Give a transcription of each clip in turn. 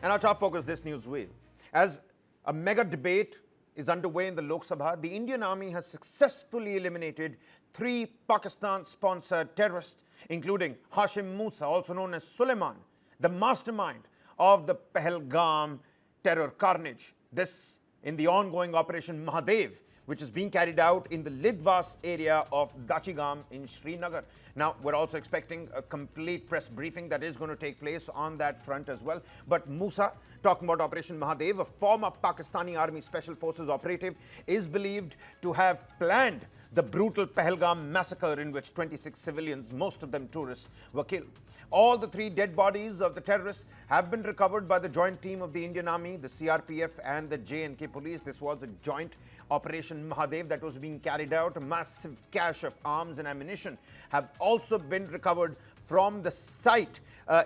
And our top focus this news wheel. As a mega debate is underway in the Lok Sabha, the Indian Army has successfully eliminated 3 Pakistan-sponsored terrorists, including Hashim Musa, also known as Suleiman, the mastermind of the Pahalgam terror carnage. This in the ongoing Operation Mahadev, which is being carried out in the Lidwas area of Dachigam in Srinagar. Now, we're also expecting a complete press briefing that is going to take place on that front as well. But Musa, talking about Operation Mahadev, a former Pakistani Army Special Forces operative, is believed to have planned the brutal Pahalgam massacre in which 26 civilians, most of them tourists, were killed. All the 3 dead bodies of the terrorists have been recovered by the joint team of the Indian Army, the CRPF and the J&K police. This was a joint Operation Mahadev that was being carried out. A massive cache of arms and ammunition have also been recovered from the site,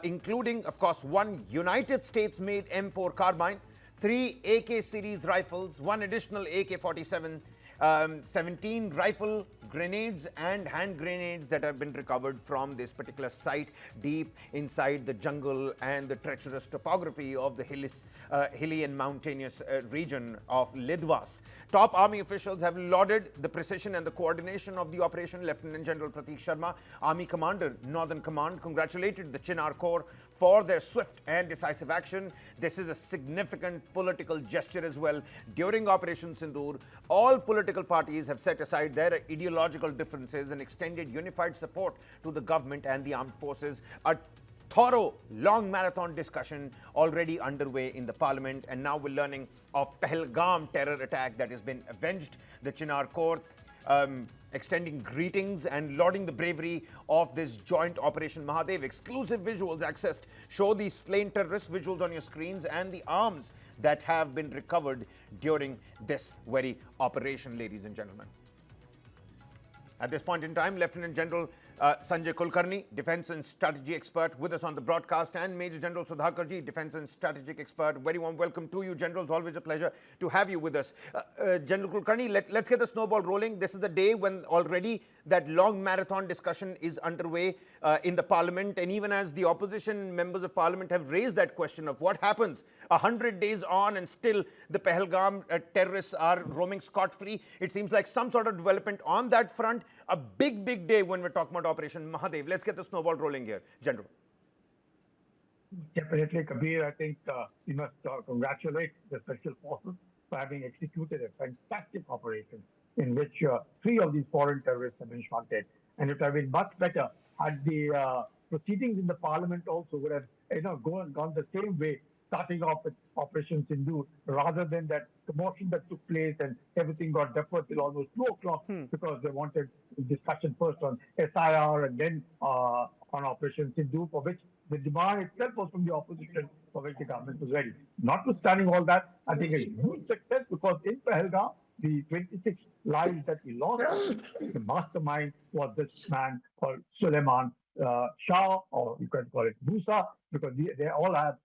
including, of course, 1 United States-made M4 carbine, 3 AK series rifles, 1 additional AK-47, 17 rifle grenades and hand grenades that have been recovered from this particular site deep inside the jungle and the treacherous topography of the hilly and mountainous region of Lidwas. Top army officials have lauded the precision and the coordination of the operation. Lieutenant General Prateek Sharma, Army Commander, Northern Command, congratulated the Chinar Corps for their swift and decisive action. This is a significant political gesture as well. During Operation Sindoor, all political parties have set aside their ideological differences and extended unified support to the government and the armed forces. A thorough, long marathon discussion already underway in the parliament, and now we're learning of Pahalgam terror attack that has been avenged. The Chinar Corps extending greetings and lauding the bravery of this joint Operation Mahadev. Exclusive visuals accessed show these slain terrorist visuals on your screens and the arms that have been recovered during this very operation, ladies and gentlemen. At this point in time, Lieutenant General Sanjay Kulkarni, Defence and Strategy Expert, with us on the broadcast, and Major General Sudhakarji, Defence and Strategic Expert. Very warm welcome to you, Generals. Always a pleasure to have you with us. General Kulkarni, let's get the snowball rolling. This is the day when already that long marathon discussion is underway in the Parliament, and even as the opposition members of Parliament have raised that question of what happens 100 days on and still the Pahalgam terrorists are roaming scot-free. It seems like some sort of development on that front. A big day when we're talking about Operation Mahadev. Let's get the snowball rolling here, General. Definitely, Kabir. I think we must congratulate the Special Forces for having executed a fantastic operation in which 3 of these foreign terrorists have been shot dead. And it would have been much better had the proceedings in the Parliament also would have gone the same way, starting off with Operation Sindoor, rather than that commotion that took place and everything got deferred till almost 2 o'clock because they wanted discussion first on SIR and then on Operation Sindoor, for which the demand itself was from the opposition, for which the government was ready. Notwithstanding all that, I think a huge success, because in Pahalgam, the 26 lives that we lost, the mastermind was this man called Suleiman Shah, or you can call it Musa, because they all have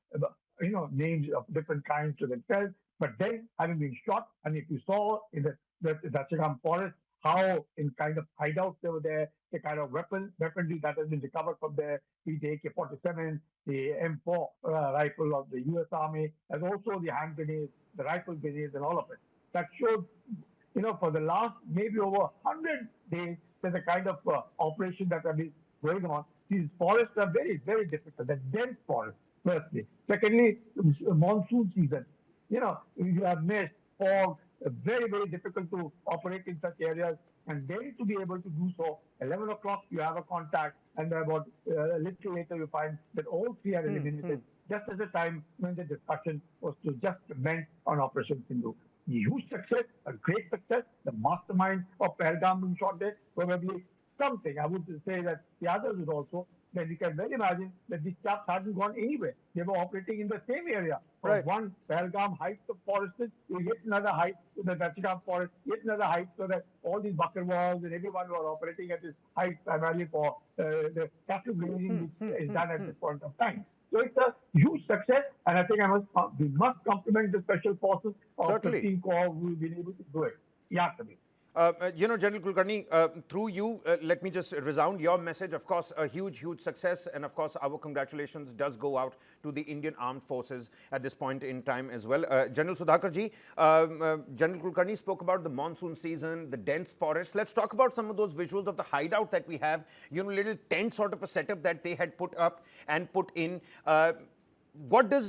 names of different kinds to themselves. But then, having been shot, and if you saw in the Dachigam forest how in kind of hideouts they were there, the kind of weaponry that has been recovered from there, the AK-47, the M4 rifle of the US Army, and also the hand grenades, the rifle grenades, and all of it. That showed, for the last maybe over 100 days, there's a kind of operation that has been going on. These forests are very, very difficult. They're dense forests, firstly. Secondly, monsoon season. You have mist, fog, very, very difficult to operate in such areas. And then to be able to do so, 11 o'clock you have a contact, and about a little later you find that all 3 are eliminated, just at the time when the discussion was to just commence on Operation Sindoor. A huge success, a great success. The mastermind of Pahalgam being shot dead, probably something. I would say that the others would also. Then you can well imagine that these chaps hadn't gone anywhere. They were operating in the same area. From Right. one Pahalgam height of forest, you yet another height to the Dachigam forest, yet another height, so that all these bucker walls and everyone were operating at this height primarily for the cattle grazing, which is done at this point of time. So it's a huge success, and I think we must compliment the Special Forces of Certainly. 15 Corps who've been able to do it. Yeah, Kabir. General Kulkarni, through you, let me just resound your message. Of course, a huge, huge success. And of course, our congratulations does go out to the Indian Armed Forces at this point in time as well. General Sudhakarji, General Kulkarni spoke about the monsoon season, the dense forests. Let's talk about some of those visuals of the hideout that we have, little tent sort of a setup that they had put up and put in. What do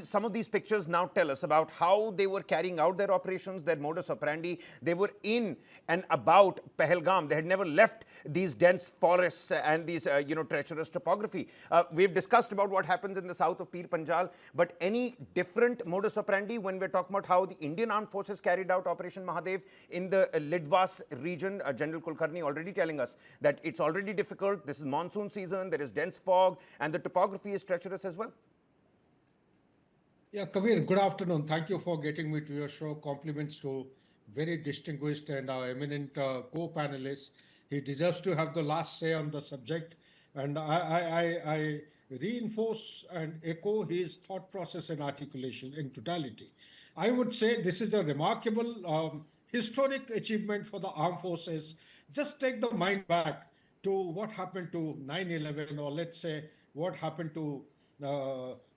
some of these pictures now tell us about how they were carrying out their operations, their modus operandi? They were in and about Pahalgam. They had never left these dense forests and these treacherous topography. We've discussed about what happens in the south of Pir Panjal, but any different modus operandi when we're talking about how the Indian Armed Forces carried out Operation Mahadev in the Lidwas region? General Kulkarni already telling us that it's already difficult. This is monsoon season. There is dense fog, and the topography is treacherous as well. Yeah, Kabir, good afternoon. Thank you for getting me to your show. Compliments to very distinguished and eminent co-panelists. He deserves to have the last say on the subject. And I reinforce and echo his thought process and articulation in totality. I would say this is a remarkable historic achievement for the armed forces. Just take the mind back to what happened to 9/11, or let's say what happened to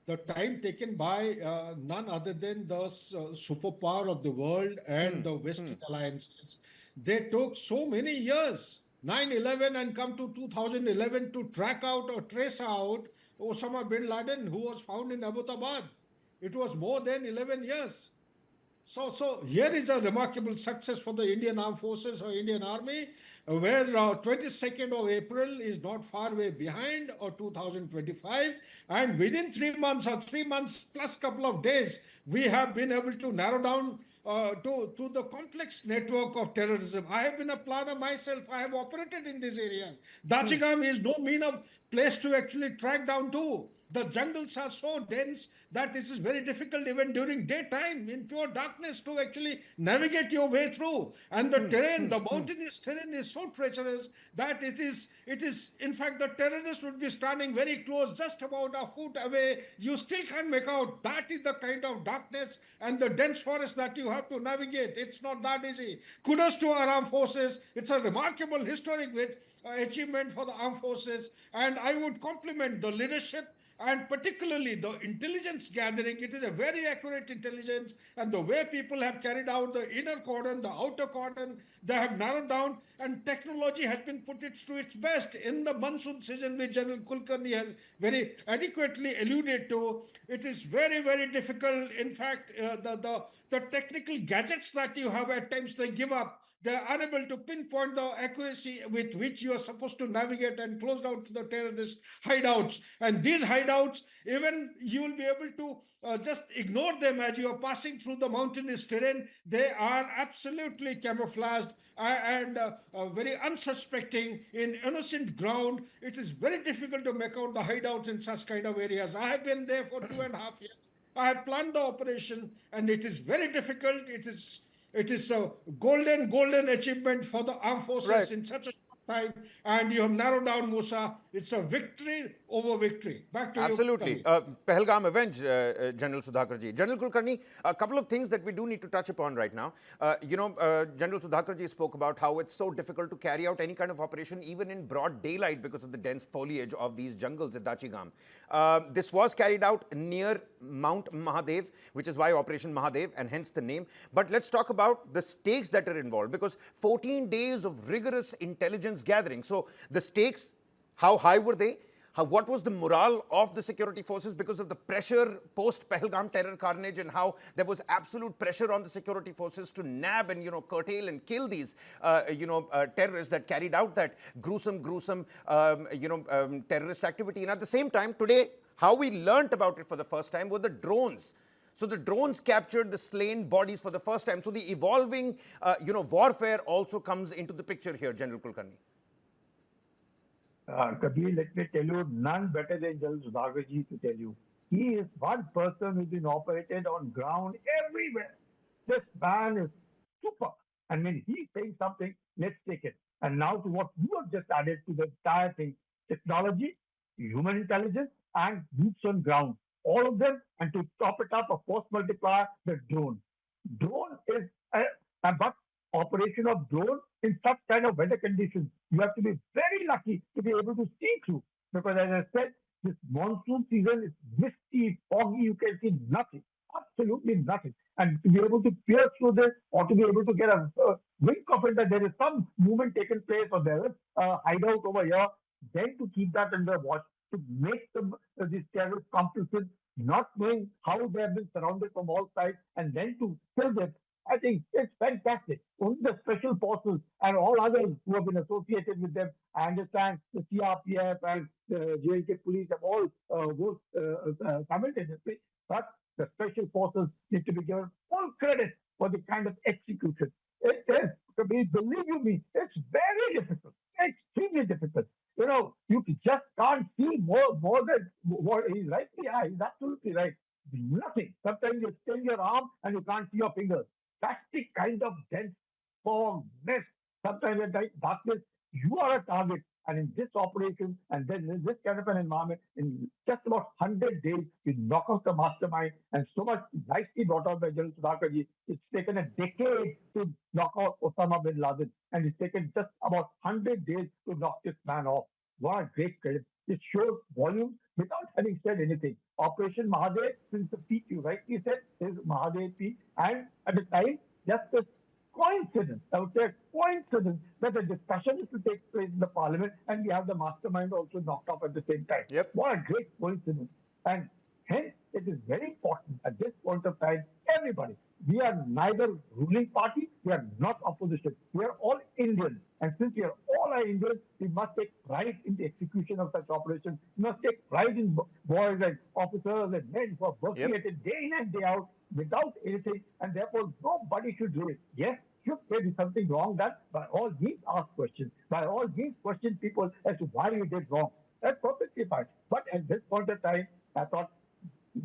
the time taken by none other than the superpower of the world and the Western alliances. They took so many years, 9/11 and come to 2011, to track out or trace out Osama bin Laden, who was found in Abbottabad. It was more than 11 years. So here is a remarkable success for the Indian Armed Forces or Indian Army, where 22nd of April is not far away behind, or 2025, and within 3 months or 3 months plus couple of days, we have been able to narrow down to the complex network of terrorism. I have been a planner myself. I have operated in these areas. Dachigam is no mean of place to actually track down to. The jungles are so dense that it is very difficult even during daytime in pure darkness to actually navigate your way through. And the terrain, the mountainous terrain is so treacherous that it is, in fact, the terrorists would be standing very close, just about a foot away. You still can't make out. That is the kind of darkness and the dense forest that you have to navigate. It's not that easy. Kudos to our armed forces. It's a remarkable historic achievement for the armed forces. And I would compliment the leadership and particularly the intelligence gathering. It is a very accurate intelligence, and the way people have carried out the inner cordon, the outer cordon, they have narrowed down, and technology has been put to its best. In the monsoon season, which General Kulkarni has very adequately alluded to, it is very, very difficult. In fact, the technical gadgets that you have at times, they give up. They are unable to pinpoint the accuracy with which you are supposed to navigate and close down to the terrorist hideouts. And these hideouts, even you will be able to just ignore them as you are passing through the mountainous terrain. They are absolutely camouflaged and very unsuspecting in innocent ground. It is very difficult to make out the hideouts in such kind of areas. I have been there for 2.5 years. I have planned the operation, and it is very difficult. It is a golden achievement for the armed forces in such a short time, and you have narrowed down, Musa. It's a victory over victory. Back to you. Absolutely. Pahalgam Avenge, General Sudhakarji. General Kulkarni, a couple of things that we do need to touch upon right now. General Sudhakarji spoke about how it's so difficult to carry out any kind of operation even in broad daylight because of the dense foliage of these jungles at Dachigam. This was carried out near Mount Mahadev, which is why Operation Mahadev, and hence the name. But let's talk about the stakes that are involved, because 14 days of rigorous intelligence gathering. So the stakes, how high were they? What was the morale of the security forces because of the pressure post-Pahalgam terror carnage, and how there was absolute pressure on the security forces to nab and, curtail and kill these, terrorists that carried out that gruesome, terrorist activity. And at the same time, today, how we learnt about it for the first time were the drones. So the drones captured the slain bodies for the first time. So the evolving, warfare also comes into the picture here, General Kulkarni. Kabir, let me tell you, none better than General Sudhakarji to tell you. He is one person who's been operated on ground everywhere. This man is super. And when he's saying something, let's take it. And now to what you have just added to the entire thing, technology, human intelligence, and boots on ground. All of them, and to top it up, a force multiplier, the drone. Drone is, but operation of drone in such kind of weather conditions. You have to be very lucky to be able to see through. Because as I said, this monsoon season is misty, foggy, you can see nothing, absolutely nothing. And to be able to pierce through this or to be able to get a wink of it that there is some movement taken place or there is a hideout over here, then to keep that under watch, to make these terrorists complicit, not knowing how they have been surrounded from all sides, and then to kill them. I think it's fantastic. Only the special forces and all others who have been associated with them, I understand the CRPF and the JLK police have all worked simultaneously, but the special forces need to be given full credit for the kind of execution. It is, believe you me, it's very difficult, extremely difficult. You just can't see more than what he's right. Yeah, he's absolutely right. Nothing. Sometimes you extend your arm and you can't see your fingers. That's the kind of dense fog, mist, sometimes at night, darkness. You are a target. And in this operation, and then in this kind of an environment, in just about 100 days, you knock out the mastermind. And so much nicely brought out by General Sudhakarji, it's taken a decade to knock out Osama bin Laden. And it's taken just about 100 days to knock this man off. What a great credit. It shows volume without having said anything. Operation Mahadev, since the peak, you rightly said, is Mahadev peak. And at the time, just a coincidence, I would say a coincidence, that a discussion is to take place in the parliament and we have the mastermind also knocked off at the same time. Yep. What a great coincidence. And hence, it is very important at this point of time, everybody, we are neither ruling party, we are not opposition. We are all Indians. And since we are all Indians, we must take pride in the execution of such operations. We must take pride in boys and officers and men who are working at it day in and day out without anything. And therefore, nobody should do it. Yes, should there be something wrong done? By all means, ask questions. By all means, question people as to why you did wrong. That's perfectly fine. But at this point of time, I thought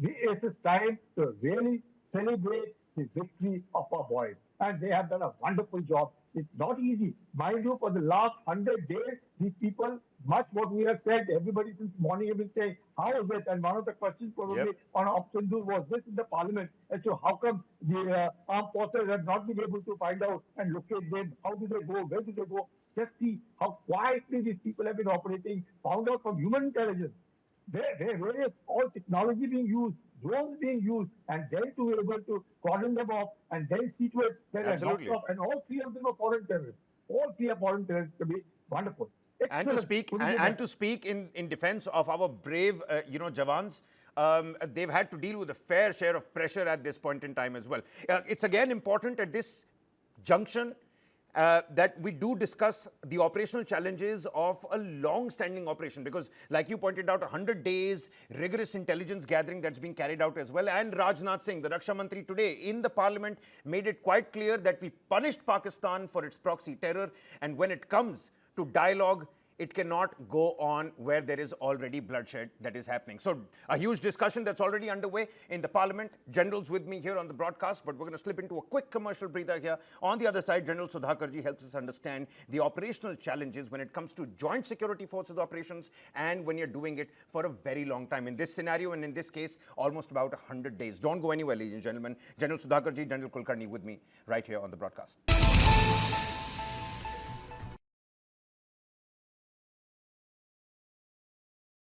it is time to really celebrate the victory of our boys. And they have done a wonderful job. It's not easy. Mind you, for the last 100 days, these people, much what we have said, everybody since morning have been saying, how is it? And one of the questions probably on Operation Sindoor was this in the parliament as to how come the armed forces have not been able to find out and locate them? How do they go? Where do they go? Just see how quietly these people have been operating, found out from human intelligence. There is all technology being used, drones being used, and then to be able to cordon them off and then see to it that they're knocked off. And all three of them are foreign terrorists. All three are foreign terrorists to be wonderful. And to speak in defense of our brave, Jawans, they've had to deal with a fair share of pressure at this point in time as well. It's again important at this junction that we do discuss the operational challenges of a long-standing operation, because like you pointed out, 100 days, rigorous intelligence gathering that's being carried out as well. And Rajnath Singh, the Raksha Mantri, today in the parliament made it quite clear that we punished Pakistan for its proxy terror, and when it comes to dialogue, it cannot go on where there is already bloodshed that is happening. So a huge discussion that's already underway in the parliament. General's with me here on the broadcast, but we're going to slip into a quick commercial breather here. On the other side, General Sudhakarji helps us understand the operational challenges when it comes to joint security forces operations and when you're doing it for a very long time. In this scenario and in this case, almost about 100 days. Don't go anywhere, ladies and gentlemen. General Sudhakarji, General Kulkarni with me right here on the broadcast.